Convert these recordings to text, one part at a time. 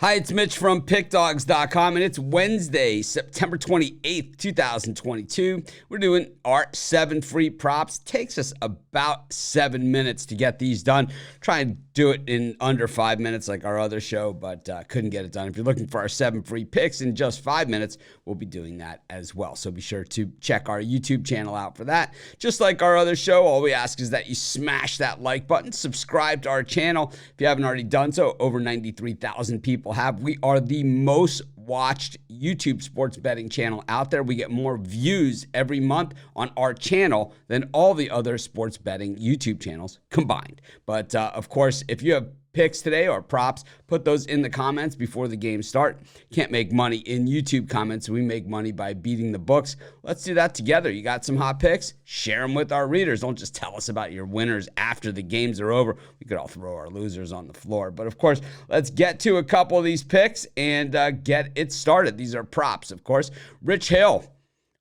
Hi, it's Mitch from PickDawgz.com, and it's Wednesday, September 28th, 2022. We're doing our 7 free props. Takes us about 7 minutes to get these done. Try and do it in under 5 minutes like our other show, but couldn't get it done. If you're looking for our 7 free picks in just 5 minutes, we'll be doing that as well. So be sure to check our YouTube channel out for that. Just like our other show, all we ask is that you smash that like button, subscribe to our channel. If you haven't already done so, over 93,000 people have. We are the most watched YouTube sports betting channel out there. We get more views every month on our channel than all the other sports betting YouTube channels combined. But of course, if you have picks today or props, put those in the comments before the games start. Can't make money in YouTube comments. We make money by beating the books. Let's do that together. You got some hot picks? Share them with our readers. Don't just tell us about your winners after the games are over. We could all throw our losers on the floor. But of course, let's get to a couple of these picks and get it started. These are props, of course. Rich Hill,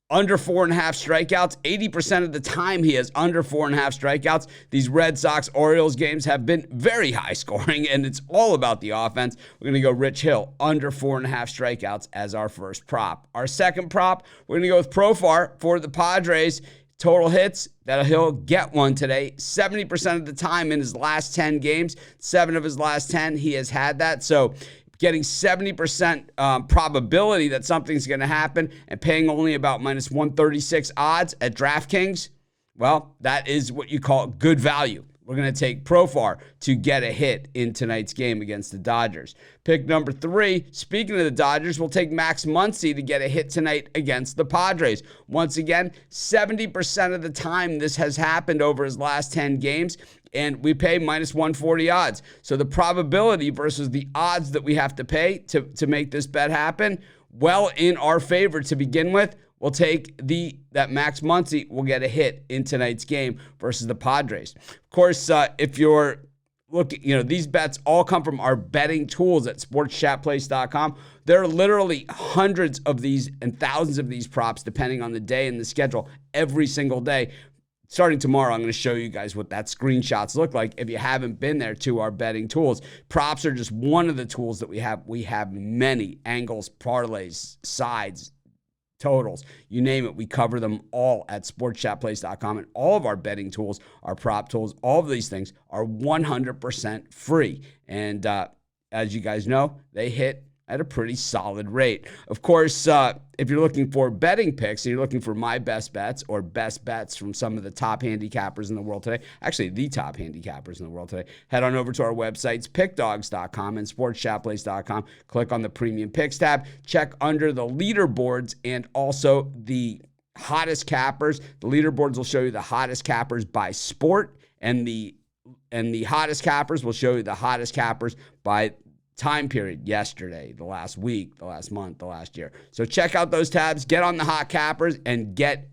under 4.5 strikeouts. 80% of the time he has under 4.5 strikeouts. These Red Sox-Orioles games have been very high scoring, and it's all about the offense. We're going to go Rich Hill, under 4.5 strikeouts as our first prop. Our second prop, we're going to go with Profar for the Padres. Total hits, that he'll get one today. 70% of the time in his last 10 games, 7 of his last 10, he has had that. So getting 70% probability that something's going to happen and paying only about minus 136 odds at DraftKings, well, that is what you call good value. We're going to take Profar to get a hit in tonight's game against the Dodgers. Pick number 3, speaking of the Dodgers, we'll take Max Muncy to get a hit tonight against the Padres. Once again, 70% of the time this has happened over his last 10 games, and we pay minus 140 odds. So the probability versus the odds that we have to pay to make this bet happen, well in our favor to begin with. We'll take that Max Muncy will get a hit in tonight's game versus the Padres. Of course, if you're looking, these bets all come from our betting tools at sportschatplace.com. There are literally hundreds of these and thousands of these props depending on the day and the schedule every single day. Starting tomorrow, I'm going to show you guys what that screenshots look like if you haven't been there to our betting tools. Props are just one of the tools that we have. We have many angles, parlays, sides, totals, you name it. We cover them all at sportschatplace.com, and all of our betting tools, our prop tools, all of these things are 100% free. And as you guys know, they hit at a pretty solid rate. Of course, if you're looking for betting picks and you're looking for my best bets or best bets from some of the top handicappers in the world today, actually the top handicappers in the world today, head on over to our websites, PickDawgz.com and SportsChatPlace.com. Click on the Premium Picks tab. Check under the leaderboards and also the hottest cappers. The leaderboards will show you the hottest cappers by sport, and the hottest cappers will show you the hottest cappers by time period, yesterday, the last week, the last month, the last year. So check out those tabs, get on the hot cappers, and get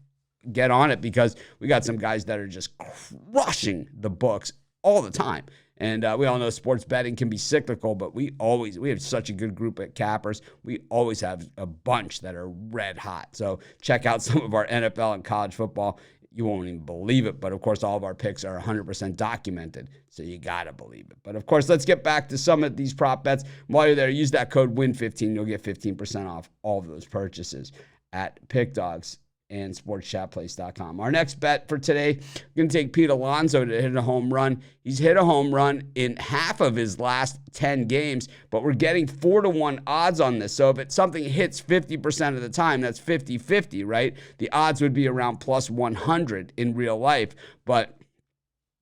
on it, because we got some guys that are just crushing the books all the time. And we all know sports betting can be cyclical, but we have such a good group at cappers. We always have a bunch that are red hot. So check out some of our NFL and college football. You won't even believe it, but of course, all of our picks are 100% documented, so you got to believe it. But of course, let's get back to some of these prop bets. While you're there, use that code WIN15. You'll get 15% off all of those purchases at PickDawgz and SportsChatPlace.com. Our next bet for today, we're going to take Pete Alonso to hit a home run. He's hit a home run in half of his last 10 games, but we're getting 4-1 odds on this. So if something hits 50% of the time, that's 50-50, right? The odds would be around plus 100 in real life. But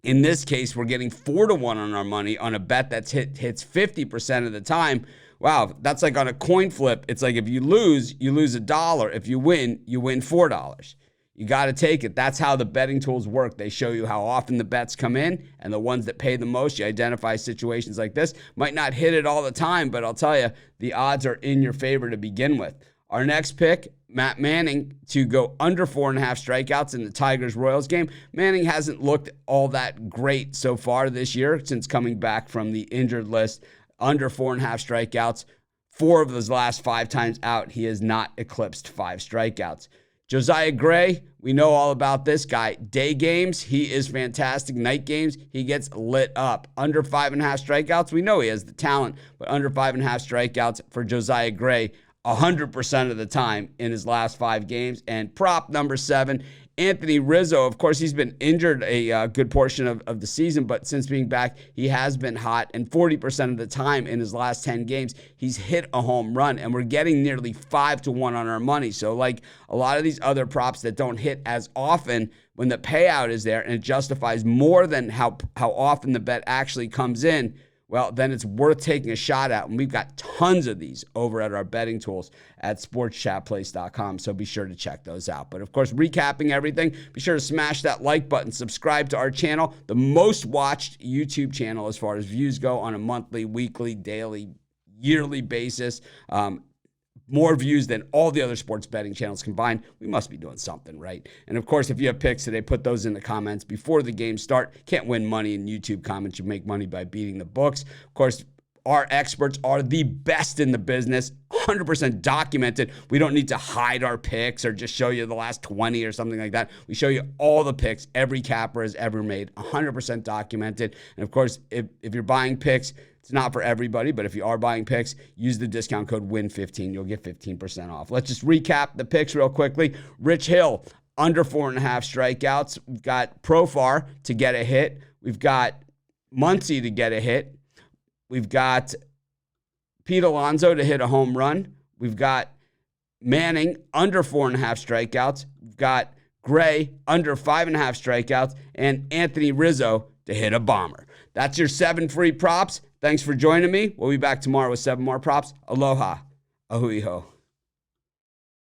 in this case, we're getting 4-1 on our money on a bet that's hits 50% of the time. Wow, that's like on a coin flip. It's like if you lose $1. If you win $4. You got to take it. That's how the betting tools work. They show you how often the bets come in, and the ones that pay the most, you identify situations like this. Might not hit it all the time, but I'll tell you, the odds are in your favor to begin with. Our next pick, Matt Manning, to go under 4.5 strikeouts in the Tigers-Royals game. Manning hasn't looked all that great so far this year since coming back from the injured list. Under 4.5 strikeouts. 4 of those last 5 times out, he has not eclipsed 5 strikeouts. Josiah Gray, we know all about this guy. Day games, he is fantastic. Night games, he gets lit up. Under 5.5 strikeouts, we know he has the talent, but under 5.5 strikeouts for Josiah Gray 100% of the time in his last 5 games. And prop number 7, Anthony Rizzo. Of course, he's been injured a good portion of the season, but since being back, he has been hot. And 40% of the time in his last 10 games, he's hit a home run. And we're getting nearly 5-1 on our money. So like a lot of these other props that don't hit as often, when the payout is there and it justifies more than how often the bet actually comes in, well, then it's worth taking a shot at. And we've got tons of these over at our betting tools at sportschatplace.com. So be sure to check those out. But of course, recapping everything, be sure to smash that like button, subscribe to our channel, the most watched YouTube channel as far as views go on a monthly, weekly, daily, yearly basis. More views than all the other sports betting channels combined. We must be doing something right. And of course, if you have picks today, put those in the comments before the games start. Can't win money in YouTube comments. You make money by beating the books. Of course, our experts are the best in the business, 100% documented. We don't need to hide our picks or just show you the last 20 or something like that. We show you all the picks every capper has ever made, 100% documented. And of course, if you're buying picks, it's not for everybody, but if you are buying picks, use the discount code WIN15. You'll get 15% off. Let's just recap the picks real quickly. Rich Hill, under 4.5 strikeouts. We've got Profar to get a hit. We've got Muncy to get a hit. We've got Pete Alonso to hit a home run. We've got Manning, under 4.5 strikeouts. We've got Gray, under 5.5 strikeouts. And Anthony Rizzo to hit a bomber. That's your 7 free props. Thanks for joining me. We'll be back tomorrow with 7 more props. Aloha. Ahui ho.